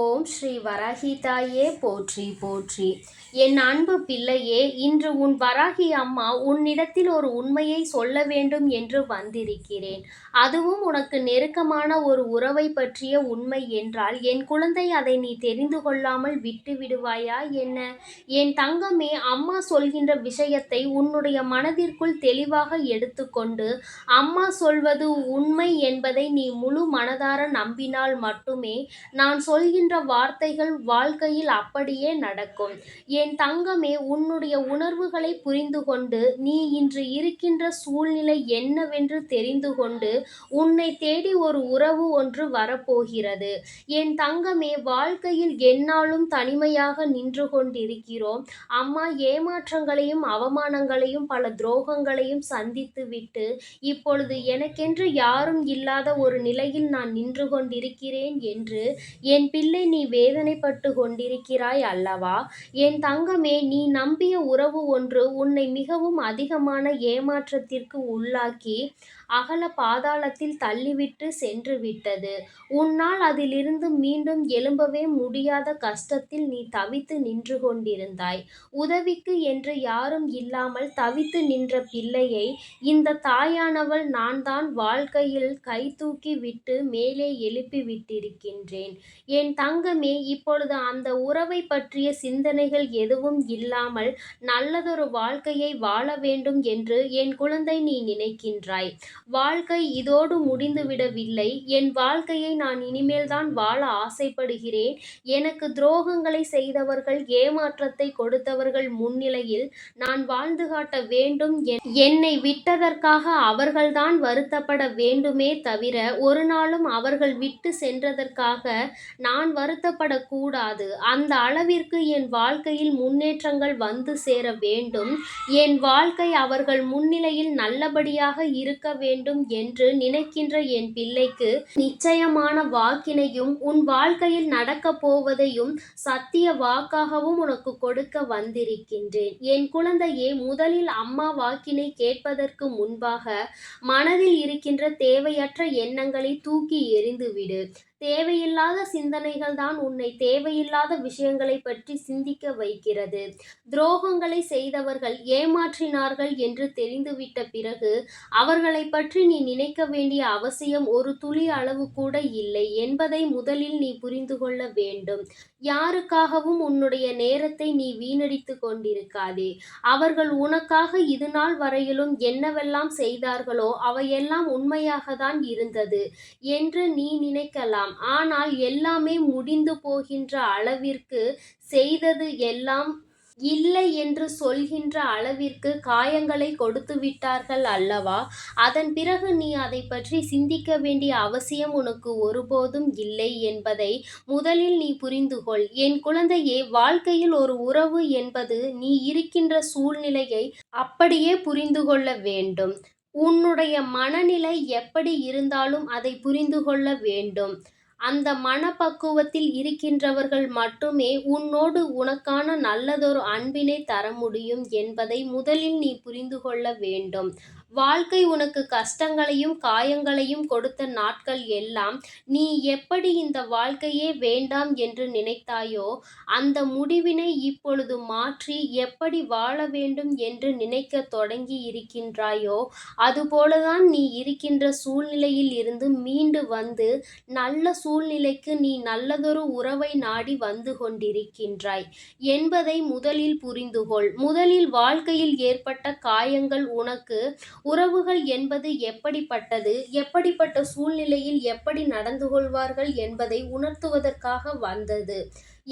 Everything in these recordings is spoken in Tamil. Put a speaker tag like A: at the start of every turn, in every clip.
A: ஓம் ஸ்ரீ வராகி தாயே போற்றி போற்றி. என் அன்பு பிள்ளையே, இன்று உன் வராகி அம்மா உன்னிடத்தில் ஒரு உண்மையை சொல்ல வேண்டும் என்று வந்திருக்கிறேன். அதுவும் உனக்கு நெருக்கமான ஒரு உறவை பற்றிய உண்மை என்றால், என் குழந்தை, அதை நீ தெரிந்து கொள்ளாமல் விட்டு விடுவாயா என்ன? என் தங்கமே, அம்மா சொல்கின்ற விஷயத்தை உன்னுடைய மனதிற்குள் தெளிவாக எடுத்துக்கொண்டு, அம்மா சொல்வது உண்மை என்பதை நீ முழு மனதார நம்பினால் மட்டுமே நான் சொல்கின்ற வார்த்தைகள் வாழ்க்கையில் அப்படியே நடக்கும். என் தங்கமே, உன்னுடைய உணர்வுகளை புரிந்து கொண்டு, நீ இன்று இருக்கின்ற சூழ்நிலை என்னவென்று தெரிந்து கொண்டு, உன்னை தேடி ஒரு உறவு ஒன்று வரப்போகிறது. என் தங்கமே, வாழ்க்கையில் எந்நாளும் தனிமையாக நின்று கொண்டிருக்கிறோம். அம்மா ஏமாற்றங்களையும் அவமானங்களையும் பல துரோகங்களையும் சந்தித்துவிட்டு, இப்பொழுது எனக்கென்று யாரும் இல்லாத ஒரு நிலையில் நான் நின்று கொண்டிருக்கிறேன் என்று என் பிள்ளை, நீ வேதனைப்பட்டு கொண்டிருக்கிறாய் அல்லவா? என் தங்கமே, நீ நம்பிய உறவு ஒன்று உன்னை மிகவும் அதிகமான ஏமாற்றத்திற்கு உள்ளாக்கி அகல பாதாளத்தில் தள்ளிவிட்டு சென்று விட்டது. உன்னால் அதிலிருந்து மீண்டும் எழும்பவே முடியாத கஷ்டத்தில் நீ தவித்து நின்று கொண்டிருந்தாய். உதவிக்கு என்று யாரும் இல்லாமல் தவித்து நின்ற பிள்ளையை இந்த தாயானவள் நான் தான் வாழ்க்கையில் கை தூக்கி விட்டு மேலே எழுப்பி விட்டிருக்கின்றேன். என் தங்கமே, இப்பொழுது அந்த உறவை பற்றிய சிந்தனைகள் எதுவும் இல்லாமல் நல்லதொரு வாழ்க்கையை வாழ வேண்டும் என்று என் குழந்தை நீ நினைக்கின்றாய். வாழ்க்கை இதோடு முடிந்துவிடவில்லை. என் வாழ்க்கையை நான் இனிமேல்தான் வாழ ஆசைப்படுகிறேன். எனக்கு துரோகங்களை செய்தவர்கள், ஏமாற்றத்தை கொடுத்தவர்கள் முன்னிலையில் நான் வாழ்ந்து காட்ட வேண்டும். என்னை விட்டதற்காக அவர்கள்தான் வருத்தப்பட வேண்டுமே தவிர, ஒரு நாளும் அவர்கள் விட்டு சென்றதற்காக நான் வருத்தப்படக்கூடாது. அந்த அளவிற்கு என் வாழ்க்கையில் முன்னேற்றங்கள் வந்து சேர வேண்டும். என் வாழ்க்கை அவர்கள் முன்னிலையில் நல்லபடியாக இருக்க வேண்டும் என்று நினைக்கின்ற என் பிள்ளைக்கு நிச்சயமான வாக்கினையும் உன் வாழ்க்கையில் நடக்கப் போவதையும் சத்திய வாக்காகவும் உனக்கு கொடுக்க வந்திருக்கின்றேன். என் குழந்தையே, முதலில் அம்மா வாக்கினை கேட்பதற்கு முன்பாக மனதில் இருக்கின்ற தேவையற்ற எண்ணங்களை தூக்கி எறிந்துவிடு. தேவையில்லாத சிந்தனைகள் தான் உன்னை தேவையில்லாத விஷயங்களை பற்றி சிந்திக்க வைக்கிறது. துரோகங்களை செய்தவர்கள், ஏமாற்றினார்கள் என்று தெரிந்துவிட்ட பிறகு அவர்களை பற்றி நீ நினைக்க வேண்டிய அவசியம் ஒரு துளி அளவு கூட இல்லை என்பதை முதலில் நீ புரிந்து கொள்ள வேண்டும். யாருக்காகவும் உன்னுடைய நேரத்தை நீ வீணடித்து கொண்டிருக்காதே. அவர்கள் உனக்காக இதுநாள் வரையிலும் என்னவெல்லாம் செய்தார்களோ அவையெல்லாம் உண்மையாகத்தான் இருந்தது என்று நீ நினைக்கலாம். ஆனால் எல்லாமே முடிந்து போகின்ற அளவிற்கு செய்தது எல்லாம் இல்லை என்று சொல்கின்ற அளவிற்கு காயங்களை கொடுத்து விட்டார்கள் அல்லவா? அதன் பிறகு நீ அதை பற்றி சிந்திக்க வேண்டிய அவசியம் உனக்கு ஒருபோதும் இல்லை என்பதை முதலில் நீ புரிந்து கொள். என் குழந்தையே, வாழ்க்கையில் ஒரு உறவு என்பது நீ இருக்கின்ற சூழ்நிலையை அப்படியே புரிந்து கொள்ள வேண்டும். உன்னுடைய மனநிலை எப்படி இருந்தாலும் அதை புரிந்து கொள்ள வேண்டும். அந்த மனப்பக்குவத்தில் இருக்கின்றவர்கள் மட்டுமே உன்னோடு உனக்கான நல்லதொரு அன்பினை தர முடியும் என்பதை முதலில் நீ புரிந்து கொள்ள வேண்டும். வாழ்க்கை உனக்கு கஷ்டங்களையும் காயங்களையும் கொடுத்த நாட்கள் எல்லாம் நீ எப்படி இந்த வாழ்க்கையே வேண்டாம் என்று நினைத்தாயோ, அந்த முடிவினை இப்பொழுது மாற்றி எப்படி வாழ வேண்டும் என்று நினைக்க தொடங்கி இருக்கின்றாயோ, அதுபோலதான் நீ இருக்கின்ற சூழ்நிலையில் இருந்து மீண்டு வந்து நல்ல சூழ்நிலைக்கு நீ நல்லதொரு உறவை நாடி வந்து கொண்டிருக்கின்றாய் என்பதை முதலில் புரிந்துகொள். முதலில் வாழ்க்கையில் ஏற்பட்ட காயங்கள் உனக்கு உறவுகள் என்பது எப்படிப்பட்டது, எப்படிப்பட்ட சூழ்நிலையில் எப்படி நடந்து கொள்வார்கள் என்பதை உணர்த்துவதற்காக வந்தது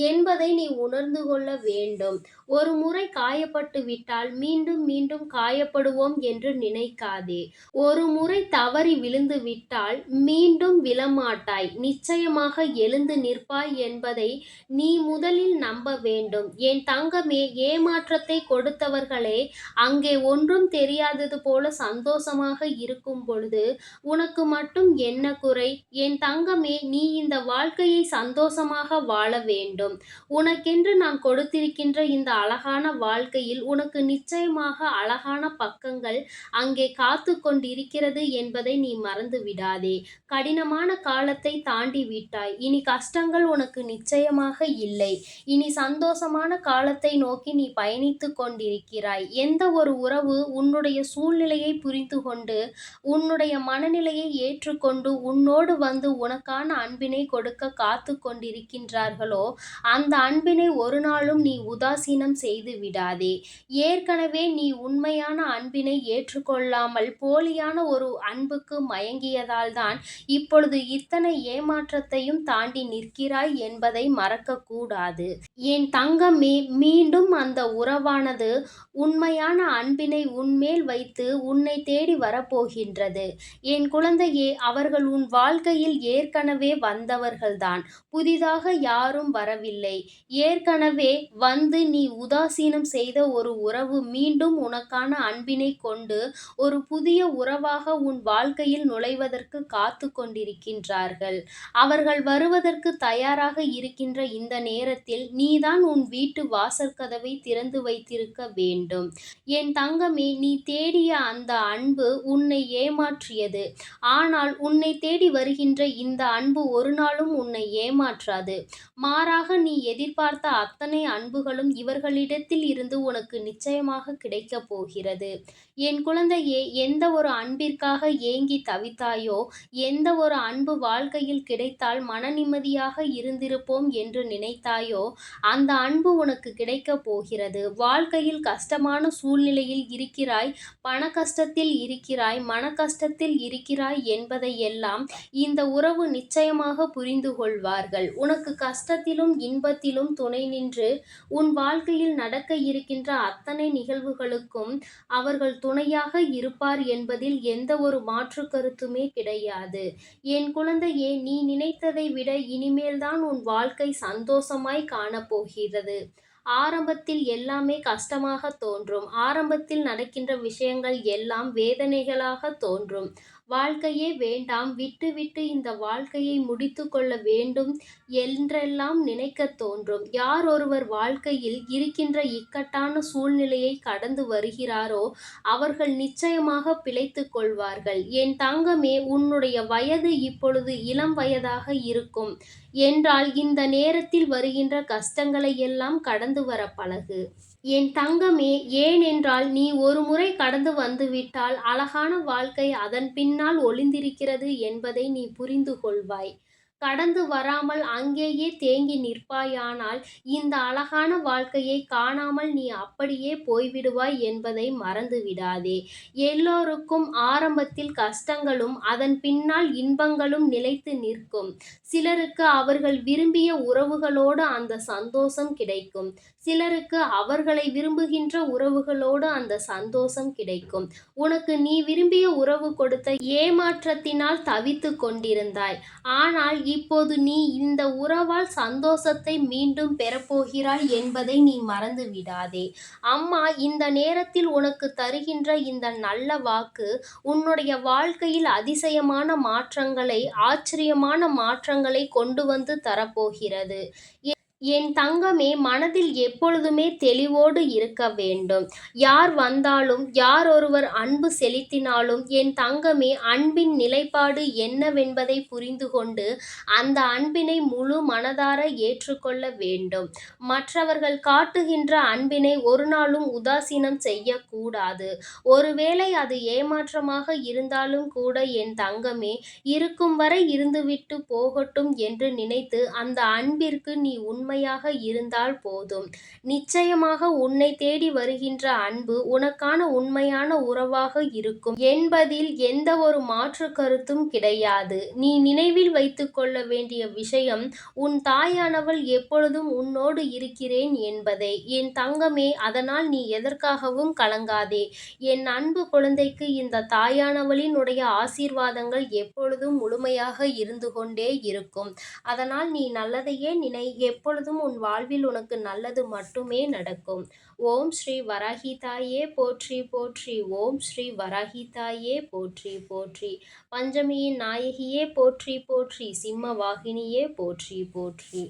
A: என்பதை நீ உணர்ந்து கொள்ள வேண்டும். ஒரு முறை காயப்பட்டு விட்டால் மீண்டும் மீண்டும் காயப்படுவோம் என்று நினைக்காதே. ஒரு முறை தவறி விழுந்து விட்டால் மீண்டும் விழமாட்டாய். நிச்சயமாக எழுந்து நிற்பாய் என்பதை நீ முதலில் நம்ப வேண்டும். என் தங்கமே, ஏமாற்றத்தை கொடுத்தவர்களே அங்கே ஒன்றும் தெரியாதது போல சந்தோஷமாக இருக்கும் பொழுது உனக்கு மட்டும் என்ன குறை? என் தங்கமே, நீ இந்த வாழ்க்கையை சந்தோஷமாக வாழ வேண்டும். உனக்கென்று நான் கொடுத்திருக்கின்ற இந்த அழகான வாழ்க்கையில் உனக்கு நிச்சயமாக அழகான பக்கங்கள் அங்கே காத்துக் கொண்டிருக்கிறது என்பதை நீ மறந்து விடாதே. கடினமான காலத்தை தாண்டி விட்டாய். இனி கஷ்டங்கள் உனக்கு நிச்சயமாக இல்லை. இனி சந்தோஷமான காலத்தை நோக்கி நீ பயணித்துக் கொண்டிருக்கிறாய். எந்த ஒரு உறவு உன்னுடைய சூழ்நிலையை புரிந்து கொண்டு, உன்னுடைய மனநிலையை ஏற்றுக்கொண்டு, உன்னோடு வந்து உனக்கான அன்பினை கொடுக்க காத்துக் கொண்டிருக்கின்றார்களோ, அந்த அன்பினை ஒரு நாளும் நீ உதாசீனம் செய்து விடாதே. ஏற்கனவே நீ உண்மையான அன்பினை ஏற்றுக்கொள்ளாமல் போலியான ஒரு அன்புக்கு மயங்கியதால்தான் இப்பொழுது இத்தனை ஏமாற்றத்தையும் தாண்டி நிற்கிறாய் என்பதை மறக்கக்கூடாது. என் தங்கமே, மீண்டும் அந்த உறவானது உண்மையான அன்பினை உன்மேல் வைத்து உன்னை தேடி வரப்போகின்றது. என் குழந்தையே, அவர்கள் உன் வாழ்க்கையில் ஏற்கனவே வந்தவர்கள்தான். புதிதாக யாரும் வரவில்லை. ஏற்கனவே வந்து நீ உதாசீனம் செய்த ஒரு உறவு மீண்டும் உனக்கான அன்பினை கொண்டு ஒரு புதிய உறவாக உன் வாழ்க்கையில் நுழைவதற்கு காத்து கொண்டிருக்கின்றார்கள். அவர்கள் வருவதற்கு தயாராக இருக்கின்ற இந்த நேரத்தில் நீதான் உன் வீட்டு வாசற்கதவை திறந்து வைத்திருக்க வேண்டும். என் தங்கமே, நீ தேடிய அந்த அன்பு உன்னை ஏமாற்றியது. ஆனால் உன்னை தேடி வருகின்ற இந்த அன்பு ஒரு நாளும் உன்னை ஏமாற்றாது. மாறாக நீ எதிர்பார்த்த அத்தனை அன்புகளும் இவர்களிடத்தில் இருந்து உனக்கு நிச்சயமாக கிடைக்கப் போகிறது. என் குழந்தையே, எந்த ஒரு அன்பிற்காக ஏங்கி தவித்தாயோ, எந்த ஒரு அன்பு வாழ்க்கையில் கிடைத்தால் மன நிம்மதியாக இருந்திருப்போம் என்று நினைத்தாயோ, அந்த அன்பு உனக்கு கிடைக்கப் போகிறது. வாழ்க்கையில் கஷ்டமான சூழ்நிலையில் இருக்கிறாய், பண கஷ்டத்தில் இருக்கிறாய், மன கஷ்டத்தில் இருக்கிறாய் என்பதை எல்லாம் இந்த உறவு நிச்சயமாக புரிந்து கொள்வார்கள். உனக்கு கஷ்டத்திலும் இன்பத்திலும் துணை நின்று உன் வாழ்க்கையில் நடக்க இருக்கின்ற அத்தனை நிகழ்வுகளுக்கும் அவர்கள் துணையாக இருப்பார் என்பதில் எந்த ஒரு மாற்று கருத்துமே கிடையாது. என் குழந்தையே, நீ நினைத்ததை விட இனிமேல்தான் உன் வாழ்க்கை சந்தோஷமாய் காணப்போகிறது. ஆரம்பத்தில் எல்லாமே கஷ்டமாக தோன்றும். ஆரம்பத்தில் நடக்கின்ற விஷயங்கள் எல்லாம் வேதனைகளாக தோன்றும். வாழ்க்கையே வேண்டாம், விட்டுவிட்டு இந்த வாழ்க்கையை முடித்து கொள்ள வேண்டும் என்றெல்லாம் நினைக்கத் தோன்றும். யார் ஒருவர் வாழ்க்கையில் இருக்கின்ற இக்கட்டான சூழ்நிலையை கடந்து வருகிறாரோ, அவர்கள் நிச்சயமாக பிழைத்துக் கொள்வார்கள். என் தங்கமே, உன்னுடைய வயது இப்பொழுது இளம் வயதாக இருக்கும் என்றால் இந்த நேரத்தில் வருகின்ற கஷ்டங்களை எல்லாம் கடந்து வர பழகு. என் தங்கமே, ஏனென்றால் நீ ஒரு முறை கடந்து வந்துவிட்டால் அழகான வாழ்க்கை அதன் பின்னால் ஒளிந்திருக்கிறது என்பதை நீ புரிந்து கொள்வாய். கடந்து வராமல் அங்கேயே தேங்கி நிற்பாயானால் இந்த அழகான வாழ்க்கையை காணாமல் நீ அப்படியே போய்விடுவாய் என்பதை மறந்து விடாதே. எல்லோருக்கும் ஆரம்பத்தில் கஷ்டங்களும் அதன் பின்னால் இன்பங்களும் நிலைத்து நிற்கும். சிலருக்கு அவர்கள் விரும்பிய உறவுகளோடு அந்த சந்தோஷம் கிடைக்கும். சிலருக்கு அவர்களை விரும்புகின்ற உறவுகளோடு அந்த சந்தோஷம் கிடைக்கும். உனக்கு நீ விரும்பிய உறவு கொடுத்த ஏமாற்றத்தினால் தவித்து கொண்டிருந்தாய். ஆனால் இப்போது நீ இந்த உறவால் சந்தோஷத்தை மீண்டும் பெறப்போகிறாய் என்பதை நீ மறந்து விடாதே. அம்மா இந்த நேரத்தில் உனக்கு தருகின்ற இந்த நல்ல வாக்கு உன்னுடைய வாழ்க்கையில் அதிசயமான மாற்றங்களை, ஆச்சரியமான மாற்றங்களை கொண்டு வந்து தரப்போகிறது. என் தங்கமே, மனதில் எப்பொழுதுமே தெளிவோடு இருக்க வேண்டும். யார் வந்தாலும், யார் ஒருவர் அன்பு செலுத்தினாலும் என் தங்கமே, அன்பின் நிலைப்பாடு என்னவென்பதை புரிந்து கொண்டு அந்த அன்பினை முழு மனதார ஏற்றுக்கொள்ள வேண்டும். மற்றவர்கள் காட்டுகின்ற அன்பினை ஒரு நாளும் உதாசீனம் செய்யக்கூடாது. ஒருவேளை அது ஏமாற்றமாக இருந்தாலும் கூட என் தங்கமே, இருக்கும் வரை இருந்துவிட்டு போகட்டும் என்று நினைத்து அந்த அன்பிற்கு நீ உண்மையாக இருந்தால் போதும். நிச்சயமாக உன்னை தேடி வருகின்ற அன்பு உனக்கான உண்மையான உறவாக இருக்கும் என்பதில் எந்த ஒரு மாற்று கருத்தும் கிடையாது. நீ நினைவில் வைத்துக் கொள்ள வேண்டிய விஷயம், உன் தாயானவள் எப்பொழுதும் உன்னோடு இருக்கிறேன் என்பதை. என் தங்கமே, அதனால் நீ எதற்காகவும் கலங்காதே. என் அன்பு குழந்தைக்கு இந்த தாயானவளினுடைய ஆசீர்வாதங்கள் எப்பொழுதும் முழுமையாக இருந்து கொண்டே இருக்கும். அதனால் நீ நல்லதையே நினை. எப்பொழுதும் எப்பொழுதும் உன் வாழ்வில் உனக்கு நல்லது மட்டுமே நடக்கும். ஓம் ஸ்ரீ வராகி தாயே போற்றி போற்றி. ஓம் ஸ்ரீ வராகி தாயே போற்றி போற்றி. பஞ்சமியின் நாயகியே போற்றி போற்றி. சிம்ம வாகினியே போற்றி போற்றி.